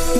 जय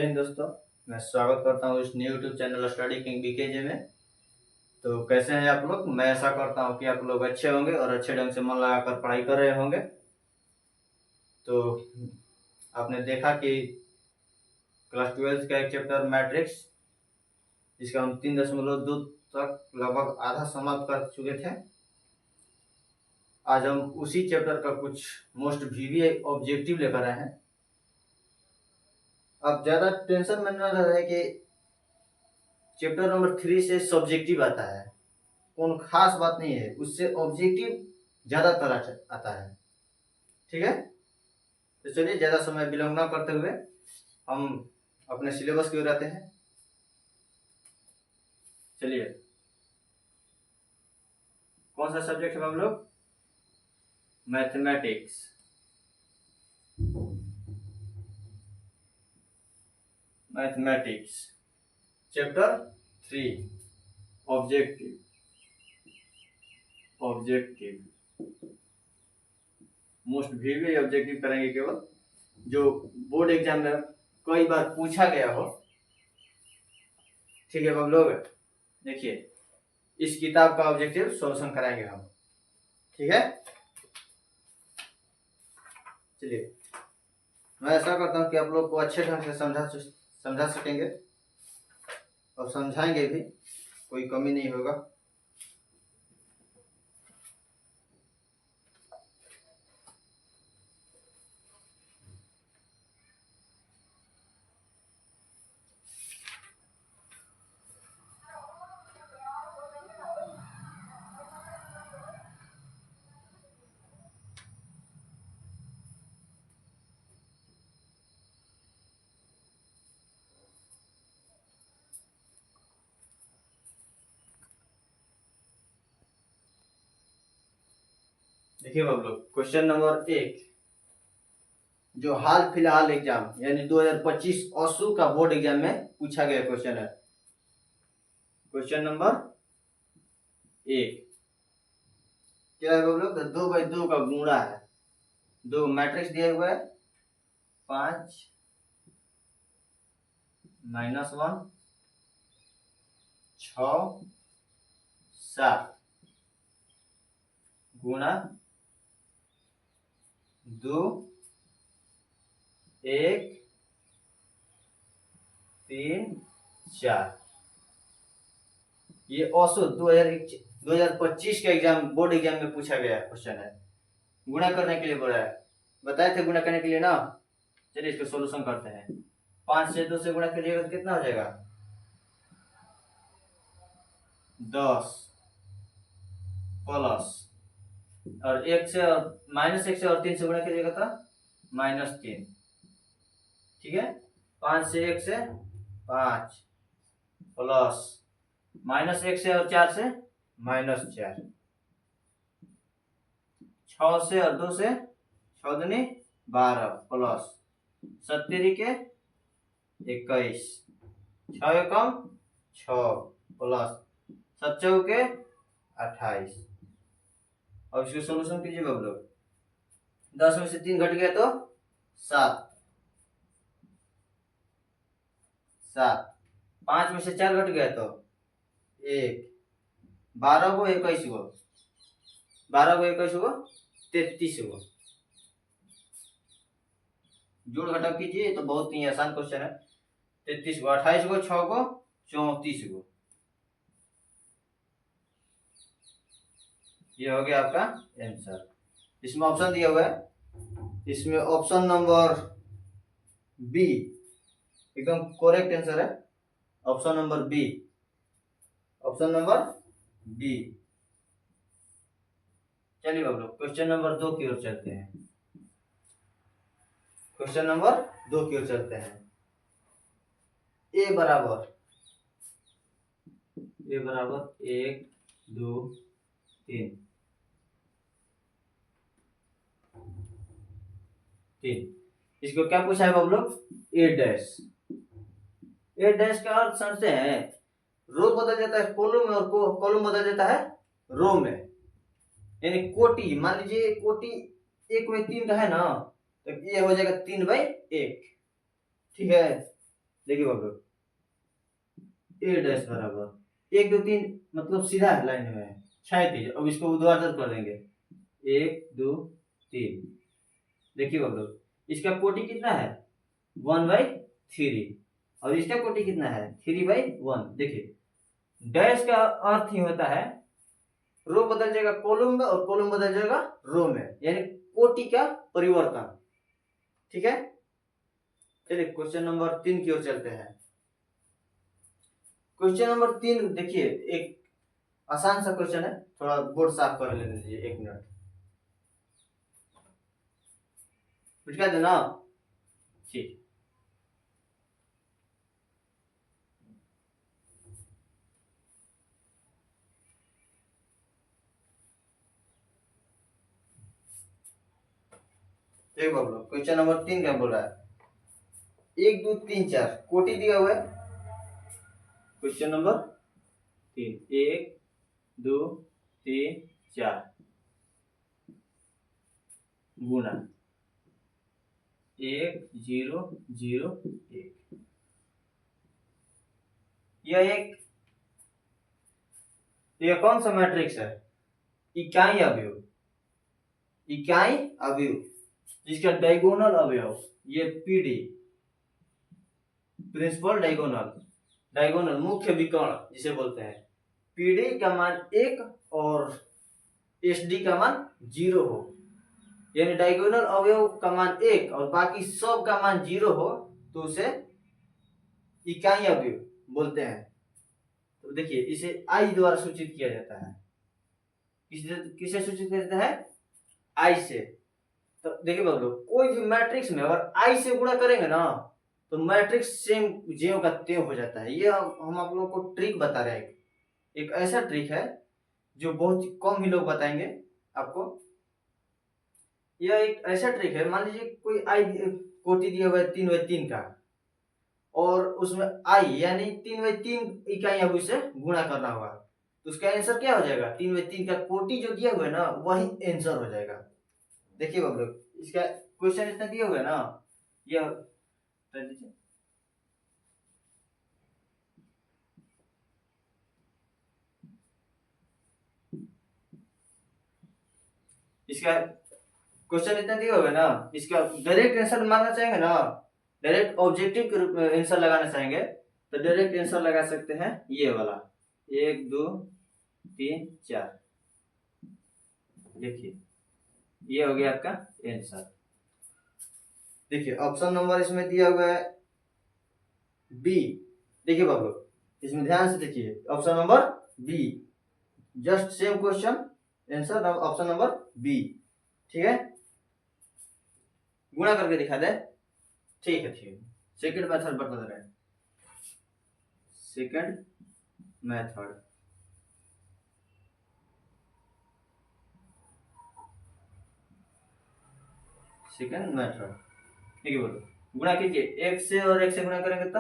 हिंद दोस्तों, मैं स्वागत करता हूँ इस new YouTube channel study king BKJ में। तो कैसे हैं आप लोग? मैं ऐसा करता हूँ कि आप लोग अच्छे होंगे और अच्छे ढंग से मन लगाकर पढ़ाई कर रहे होंगे। तो आपने देखा कि क्लास 12 का एक चैप्टर मैट्रिक्स, जिसका हम 3.2 तक लगभग आधा समाप्त कर चुके थे। आज हम उसी चैप्टर का कुछ मोस्ट वीवी ऑब्जेक्टिव लेकर आए हैं। अब ज्यादा टेंशन में न रहे कि चैप्टर नंबर 3 से सब्जेक्टिव आता है, कौन खास बात नहीं है, उससे ऑब्जेक्टिव ज्यादातर आता है। ठीक है, तो चलिए ज्यादा समय विलंब न करते हुए हम अपने सिलेबस की ओर आते हैं। चलिए, कौन सा सब्जेक्ट है हम लोग? Mathematics. Mathematics chapter 3 objective. Most VV objective करेंगे, केवल जो बोर्ड एग्जाम में कई बार पूछा गया हो। ठीक है हम लोग, देखिए इस किताब का ऑब्जेक्टिव सॉल्यूशन कराएंगे हम। ठीक है, चलिए मैं ऐसा करता हूँ कि आप लोग को अच्छे ढंग से समझा सकेंगे और समझाएंगे भी, कोई कमी नहीं होगा। देखिए हम लोग क्वेश्चन नंबर 1, जो हाल फिलहाल एग्जाम यानी 2025 ऑसू का बोर्ड एग्जाम में पूछा गया क्वेश्चन है। क्वेश्चन नंबर 1 क्या है हम लोग? 2/2 का गुणा है। दो मैट्रिक्स दिया हुआ है, 5 -1 6 7 गुणा 2 1 3 4। ये औसत 2025 के एग्जाम बोर्ड एग्जाम में पूछा गया क्वेश्चन है। गुणा करने के लिए बोला है, बताए थे गुणा करने के लिए ना। चलिए इसको सॉल्यूशन करते हैं। 5 से 2 से गुणा करिएगा तो कितना हो जाएगा? 10 प्लस और -1 से और 3 से गुणा करिएगा तो -3। ठीक है, 5 से 1 से 5 प्लस -1 से और 4 से -4, 6 से और 2 से 6 दूनी 12 प्लस 70 के 21, 6 एकम 6 प्लस 7 के 28। अब इसको सोल्यूशन कीजिए हम लोग। 10 में से 3 घट गया तो 7, 5 में से 4 घट गया तो 1, 12 को 21 को 33 को जोड़ घटाव कीजिए तो बहुत ही आसान क्वेश्चन है। 33 को 28 को 6 को 34 को, ये हो गया आपका आंसर। इसमें ऑप्शन दिया हुआ है, इसमें ऑप्शन नंबर बी एकदम करेक्ट आंसर है। ऑप्शन नंबर बी चलिए हम लोग क्वेश्चन नंबर 2 की ओर चलते हैं। क्वेश्चन नंबर 2 की ओर चलते हैं। ए बराबर 1 2 3। इसको क्या पूछा है हम लोग? ए डैश का अर्थ समझते हैं, रो बदल जाता है कॉलम में और कॉलम बदल जाता है रो में। यानी कोटि, मान लीजिए कोटि 1/3 का है ना, तो ये हो जाएगा 3/1। ठीक है, देखिए बाबू, ए डैश बराबर 1 2 3, मतलब सीधा है, लाइन में है, क्षैतिज। अब इसको ऊर्ध्वाधर कर देंगे, 1 2 3। देखिए बाबू, इसका कोटि कितना है, 1/3, और इसका कोटि कितना है, 3/1। देखिए डैश का अर्थ ही होता है रो बदल जाएगा कॉलम में और कॉलम बदल जाएगा रो में, यानी कोटि का परिवर्तन। ठीक है, चलिए क्वेश्चन नंबर 3 की ओर चलते हैं। क्वेश्चन नंबर 3 देखिए, एक आसान सा क्वेश्चन है, थोड़ा बोर्ड साफ कर लेने दीजिए, 1 मिनट, मिटा देना। ठीक, देखो बाबू, क्वेश्चन नंबर 3 क्या बोल रहा है, 1 2 3 4 कोटि दिया हुआ है। क्वेश्चन नंबर 3, 1 2 3 4 गुना 1 0 0 1। यह कौन सा मैट्रिक्स है, इकाई अवयव, इकाई अवयव जिसका डायगोनल अवयव ये पीडी, प्रिंसिपल डायगोनल, डायगोनल मुख्य विकर्ण जिसे बोलते हैं, पीडी का मान 1 और एसडी का मान 0 हो, यानी डायगोनल अवयव का मान 1 और बाकी सब का मान 0 हो, तो उसे इकाई अवयव बोलते हैं। तो देखिए इसे आई द्वारा सूचित किया जाता है, किसे सूचित किया जाता है, आई से। तो देखिए बच्चों, कोई भी मैट्रिक्स में अगर आई से गुणा करेंगे ना, तो मैट्रिक्स सेम ज्यों का त्यों हो जाता है। ये हम आप लोगों को ट्रिक बता रहे हैं, एक ऐसा ट्रिक है जो बहुत ही कम ही लोग बताएंगे आपको। यह एक ऐसा ट्रिक है, मान लीजिए कोई आई कोटि दिया हुआ है 3/3 का, और उसमें आई यानी 3/3 इकाई अब उसे गुणा करना होगा, तो उसका आंसर क्या हो जाएगा, 3/3 का कोटि जो दिया हुआ है ना वही आंसर हो जाएगा। देखिए बाबू, इसका क्वेश्चन इतना दिया हुआ है ना, यह इसका क्वेश्चन इतना दिया हुआ है ना, इसका डायरेक्ट आंसर मानना चाहेंगे ना, डायरेक्ट ऑब्जेक्टिव के रूप में आंसर लगाना चाहेंगे, तो डायरेक्ट आंसर लगा सकते हैं ये वाला 1 2 3 4। देखिए ये हो गया आपका आंसर। देखिए ऑप्शन नंबर इसमें दिया हुआ है बी। देखिए बाबू, इसमें ध्यान से देखिए, option number B, just same question, answer option number B. ठीक है, गुणा करके दिखा दे। ठीक है, ठीक है, सेकंड मेथड बता रहे हैं, सेकंड मेथड। सेकंड मेथड, ठीक है, बोलो गुणा कीजिए, एक से और एक से गुणा करेंगे तो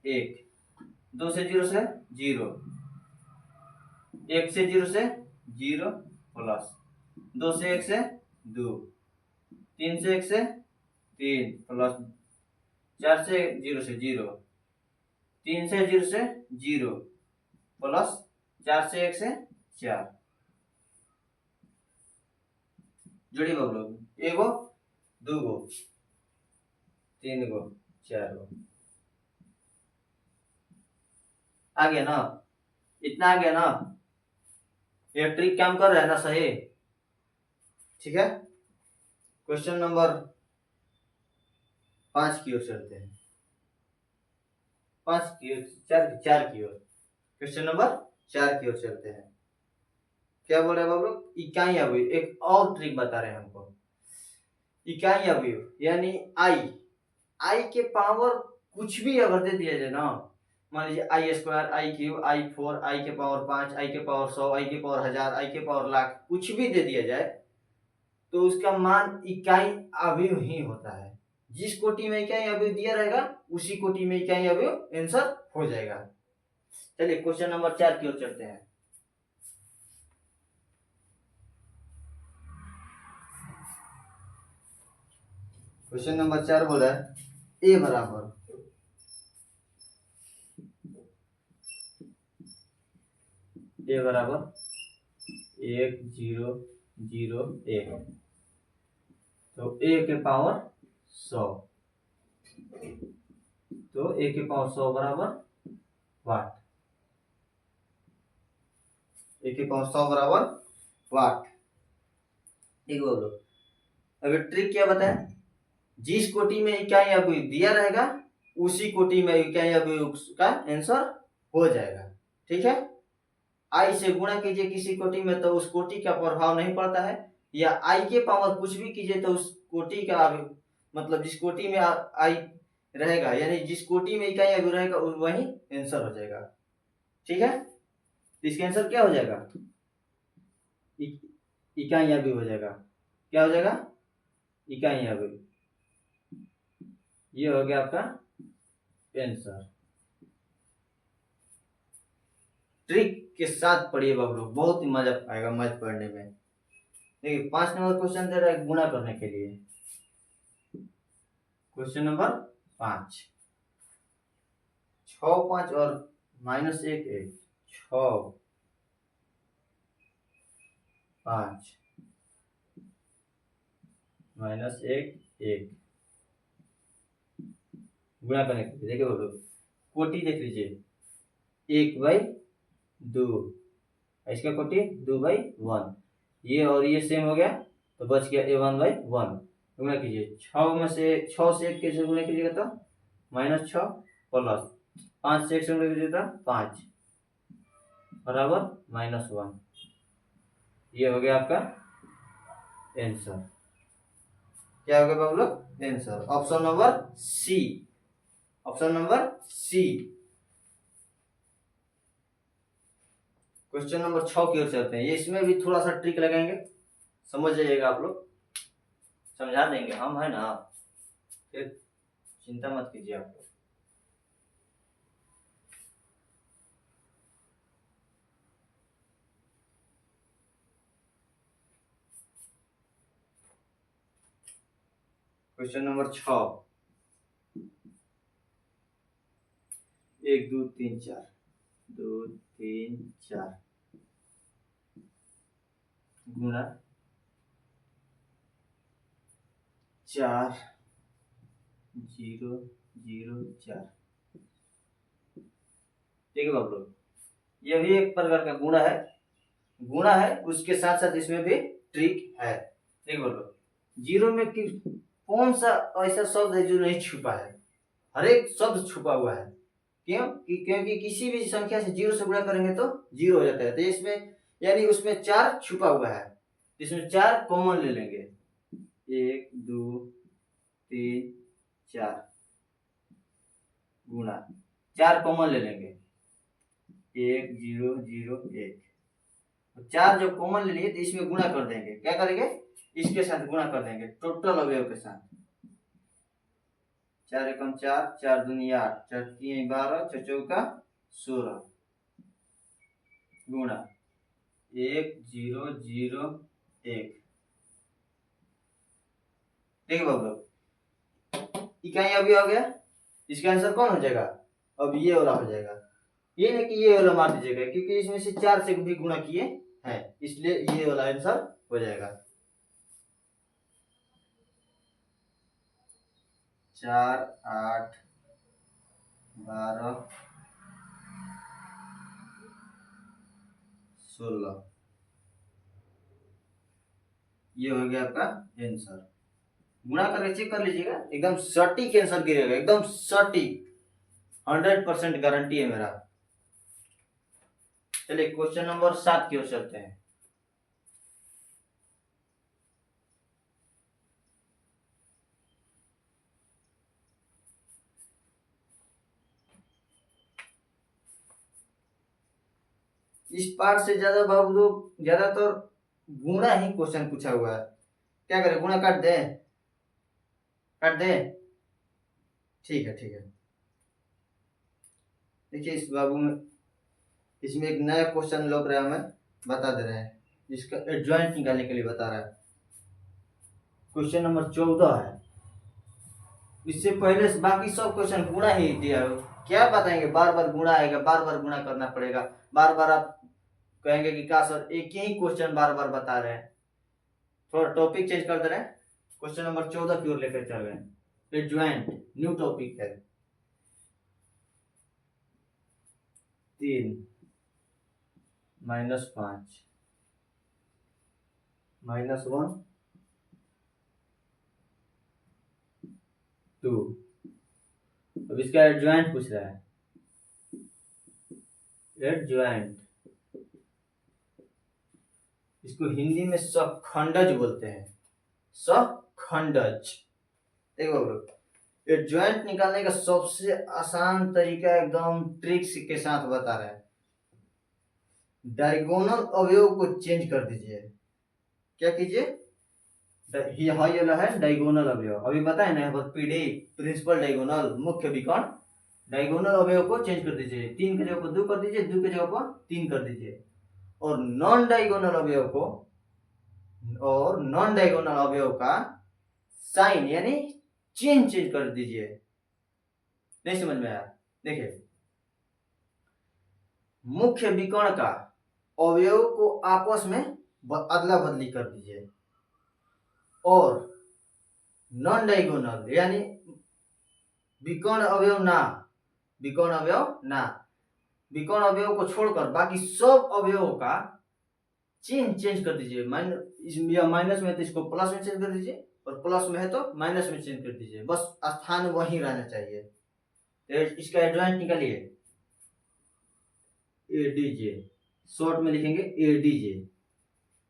1, 2 से 0 से 0, 1 से 0 से 0 प्लस 2 से 1 से 2, 3 से 1 से 3 प्लस 4 से 0 से 0, 3 से 0 से 0 प्लस 4 से 1 से 4। जोड़ी बबलो, एगो, दूगो, तीन गो, 4 गो, आ गया ना, इतना आ गया ना, ये ट्रिक काम कर रहा है ना सही। ठीक है, क्वेश्चन नंबर 5 की ओर चलते हैं, 5 की ओर, 4 की ओर, क्वेश्चन नंबर 4 की ओर चलते हैं। क्या बोल रहे हैं बाबू, इकाई अवयव, एक और ट्रिक बता रहे हैं हमको। इकाई अवयव यानी आई, आई के पावर कुछ भी अगर दे दिया जाए ना, मान लीजिए i², i³ i4, आई के पावर 5, आई के पावर 100, आई के पावर 1000, आई के पावर लाख, कुछ भी दे दिया जाए तो उसका मान इकाई अवयव ही होता है। जिस कोटि में इकाई अवयव दिया रहेगा उसी कोटि में इकाई अवयव आंसर हो जाएगा। चलिए क्वेश्चन नंबर 4 की ओर चलते हैं। क्वेश्चन नंबर 4 बोला है ए बराबर एक जीरो जीरो एक, तो ए के पावर 100, तो ए के पावर 100 बराबर वाट, ए के पावर 100 बराबर वाट। ठीक बोलो। अगर ट्रिक क्या बताए, जिस कोटि में इकाई अभी दिया रहेगा उसी कोटि में इकाई अभी उसका आंसर हो जाएगा। ठीक है, आई से गुणा कीजिए किसी कोटि में तो उस कोटि का प्रभाव नहीं पड़ता है, या आई के पावर कुछ भी कीजिए तो उस कोटि का मतलब जिस कोटि में आई रहेगा यानी जिस कोटि में इकाई अभी रहेगा वही आंसर हो जाएगा। ठीक है, तो इसका आंसर क्या हो जाएगा, इकाई अभी हो जाएगा। क्या हो जाएगा, इकाई अभी। ये हो गया आपका आंसर। ट्रिक के साथ पढ़िए बाबू लोग, बहुत ही मजा आएगा मैथ पढ़ने में। देखिए 5 नंबर क्वेश्चन दे रहा है गुणा करने के लिए। क्वेश्चन नंबर 5, 6 5 और -1 1, 6 5 -1 1 गुणा करने के लिए। देखिए बाबू लोग, कोटि देख लीजिए 1/2, इसका कोटि 2/1, ये और ये सेम हो गया तो बच गया a 1/1। गुणा कीजिए 6 में से 6 से 1 कैसे गुणा कीजिएगा तो -6 प्लस 5 से 1 से गुणा कीजिएगा 5 बराबर -1। ये हो गया आपका आंसर। क्या हो गया बाबू लोग, answer option number C, option number C. Question number 6 की ओर चलते हैं। ये इसमें भी थोड़ा सा ट्रिक लगाएंगे, समझ जाइएगा आप लोग, समझा देंगे हम, है ना, फिर चिंता मत कीजिए आप लोग। क्वेश्चन नंबर 6, 1 2 3 4, 2 3 4 गुणा 4 0 0 4। ठीक है बाबू लोग, यह भी एक प्रकार का गुणा है, गुणा है उसके साथ साथ इसमें भी ट्रिक है। ठीक बोलो, जीरो में कौन सा ऐसा शब्द है जो नहीं छुपा है, हर एक शब्द छुपा हुआ है। क्यों, क्योंकि किसी भी संख्या से 0 से गुणा करेंगे तो 0 हो जाता है, तो इसमें यानी उसमें 4 छुपा हुआ है, इसमें 4 कॉमन ले लेंगे, 1 2 3 4 गुणा 4 कॉमन ले लेंगे, 1 0 0 1, 4 जब कॉमन ले लिए तो इसमें गुणा कर देंगे। क्या करेंगे, इसके साथ गुणा कर देंगे टोटल अवयव के साथ। 4 एकम 4, 4 दूनी 8, 4 3 12, 4 चौका 16 गुणा 1 0 0 1। ठीक है बाबू, इकाई अभी आ गया, इसका आंसर कौन हो जाएगा, अब ये वाला हो जाएगा। ये नहीं कि ये वाला मार दीजिएगा, क्योंकि इसमें से 4 से भी गुणा किए हैं, इसलिए ये वाला आंसर हो जाएगा। 4 8 12 16, ये हो गया आपका आंसर। गुणा करके चेक कर लीजिएगा, एकदम सटीक आंसर गिरेगा, एकदम सटीक, 100% गारंटी है मेरा। चलिए क्वेश्चन नंबर 7 की ओर चलते हैं। इस पार्ट से ज्यादा बाबू लोग ज्यादातर गुणा ही क्वेश्चन पूछा हुआ है। क्या करें, गुणा काट दें, काट दें, ठीक है ठीक है। देखिए इस बाबू में, इसमें एक नया क्वेश्चन लग रहा है, हमें बता दे रहे हैं, जिसका एडजॉइंट निकालने के लिए बता रहा है। क्वेश्चन नंबर 14 है, इससे पहले से बाकी सब क्वेश्चन गुणा ही दिया हो, क्या बताएंगे, बार बार गुणा आएगा, बार बार गुणा करना पड़ेगा, बार बार आप कहेंगे कि क्या सर एक ही क्वेश्चन बार बार बता रहे हैं। थोड़ा टॉपिक चेंज कर दे रहे हैं, क्वेश्चन नंबर 14 की ओर लेकर चल रहे हैं। एडज्वाइंट न्यू टॉपिक है। 3 -5 -1 2। अब इसका एडज्वाइंट पूछ रहा है। एडज्वाइंट इसको हिंदी में सखंडज बोलते हैं, सखंडज। देखो एडज्वाइंट निकालने का सबसे आसान तरीका एकदम ट्रिक्स के साथ बता रहा है। डायगोनल अवयव को चेंज कर दीजिए। क्या कीजिए, यहाँ ये वाला है डायगोनल अवयव, अभी बताए ना यहाँ पर पीडी प्रिंसिपल डायगोनल मुख्य विकर्ण, डायगोनल अवयव को चेंज कर दीजिए। 3 के जगह पर 2 कर दीजिए, 2 के जगह पर 3 कर दीजिए। और नॉन डायगोनल अवयव को, और नॉन डायगोनल अवयव का साइन यानी चेंज कर दीजिए। नहीं समझ में आया? देखिए, मुख्य विकर्ण का अवयव को आपस में अदला बदली कर दीजिए, और नॉन डायगोनल यानी विकर्ण अवयव ना, विकर्ण अवयव ना, विकर्ण अवयव को छोड़कर बाकी सब अवयवों का चेंज कर दीजिए। माइनस में तो इसको प्लस में चेंज कर दीजिए, और प्लस में है तो माइनस में चेंज कर दीजिए, बस स्थान वही रहना चाहिए। तो इसका एडज्वाइंट निकालिए, एडीजे, शॉर्ट में लिखेंगे एडीजे,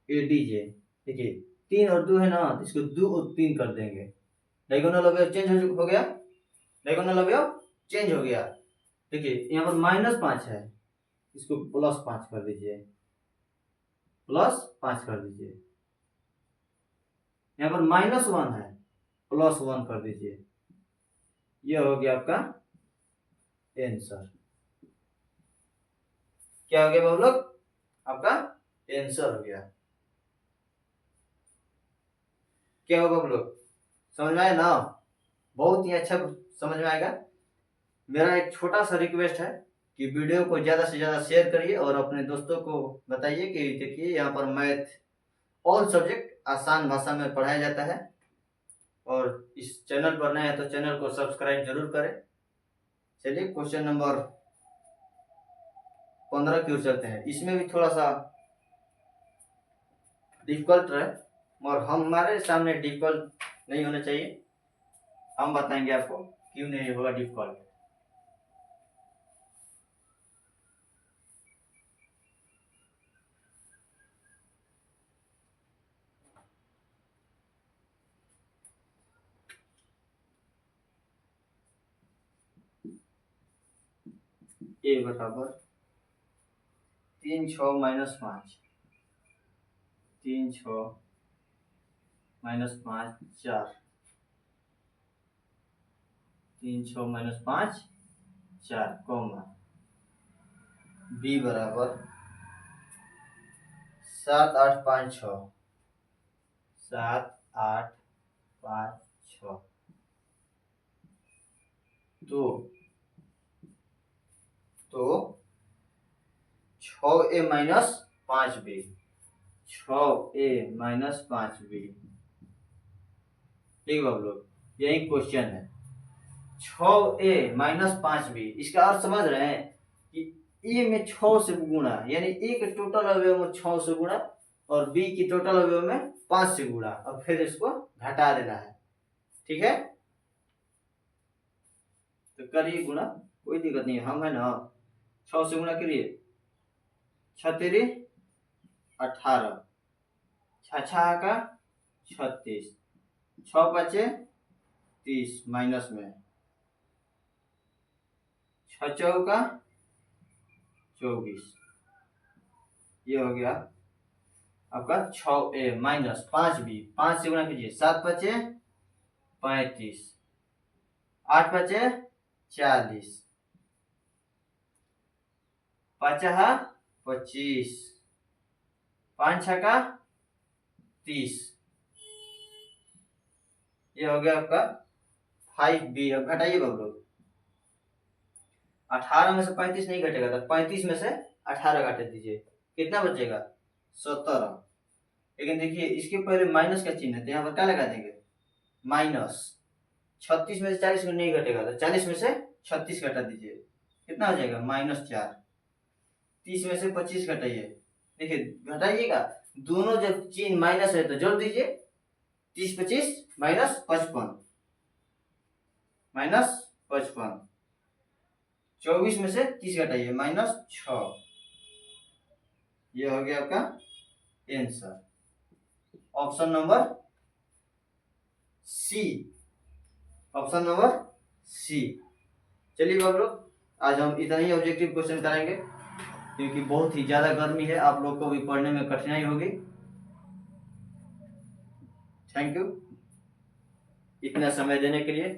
एडीजे। देखिए 3 और 2 है ना, तो इसको 2 और 3 कर देंगे। डायगोनल अवयव चेंज हो गया, डायगोनल अवयव चेंज हो गया। देखिए यहाँ पर -5 है, इसको +5 कर दीजिए, +5 कर दीजिए। यहाँ पर -1 है, +1 कर दीजिए। यह हो गया आपका आंसर। क्या हो गया बाबू लोग? आपका आंसर हो गया। क्या होगा बाबू लोग? समझ में आया ना? बहुत ही अच्छा समझ में आएगा। मेरा एक छोटा सा रिक्वेस्ट है कि वीडियो को ज़्यादा से ज़्यादा शेयर करिए, और अपने दोस्तों को बताइए कि देखिए यहाँ पर मैथ ऑल सब्जेक्ट आसान भाषा में पढ़ाया जाता है। और इस चैनल पर नए हैं तो चैनल को सब्सक्राइब जरूर करें। चलिए क्वेश्चन नंबर 15 की ओर चलते हैं। इसमें भी थोड़ा सा डिफिकल्ट है, और हमारे सामने डिफिकल्ट नहीं होना चाहिए। हम बताएंगे आपको क्यों नहीं होगा डिफिकल्ट। ए बराबर 3 6 -5, 3 6 -5 4, 3 6 -5 4, कॉमा बी बराबर 7 8 5 6, 7 8 5 6। तो 6a - 5b, 6a - 5b। ठीक है बाबू लोग, यही क्वेश्चन है। 6a - 5b, इसका अर्थ समझ रहे हैं कि ए में 6 से गुणा, यानी ए के टोटल अवयव में 6 से गुणा, और बी की टोटल अवयव में 5 से गुणा, और फिर इसको घटा देना है। ठीक है, तो करिए गुणा, कोई दिक्कत नहीं है, हम है ना। 6 से गुणा करिए, 6 तेरी 18, 6 का 36, 6 बचे 30, माइनस में 6 चौका 24। ये हो गया आपका 6a - 5b। 5 से गुणा कीजिए, 7 बचे 35, 8 बचे 40, 5 25, 5 6 30। ये हो गया आपका 5b। अब घटाइए बबलू, 18 में से 35 नहीं घटेगा तो 35 में से 18 घटा दीजिए, कितना बचेगा 17। लेकिन देखिए इसके पहले माइनस का चिन्ह है तो यहाँ पर क्या लगा देंगे माइनस। 36 में से 40 में नहीं घटेगा तो 40 में से 36 घटा दीजिए, कितना हो जाएगा -4। 30 में से 25 घटाइए, देखिए घटाइएगा, दोनों जब चिन्ह माइनस है तो जोड़ दीजिए, 30 25 -55 -55। 24 में से 30 घटाइए -6। ये हो गया आपका answer, option number C, option number C. चलिए बाब लोग, आज हम इतना ही ऑब्जेक्टिव क्वेश्चन करेंगे क्योंकि बहुत ही ज्यादा गर्मी है, आप लोग को भी पढ़ने में कठिनाई होगी। थैंक यू इतना समय देने के लिए।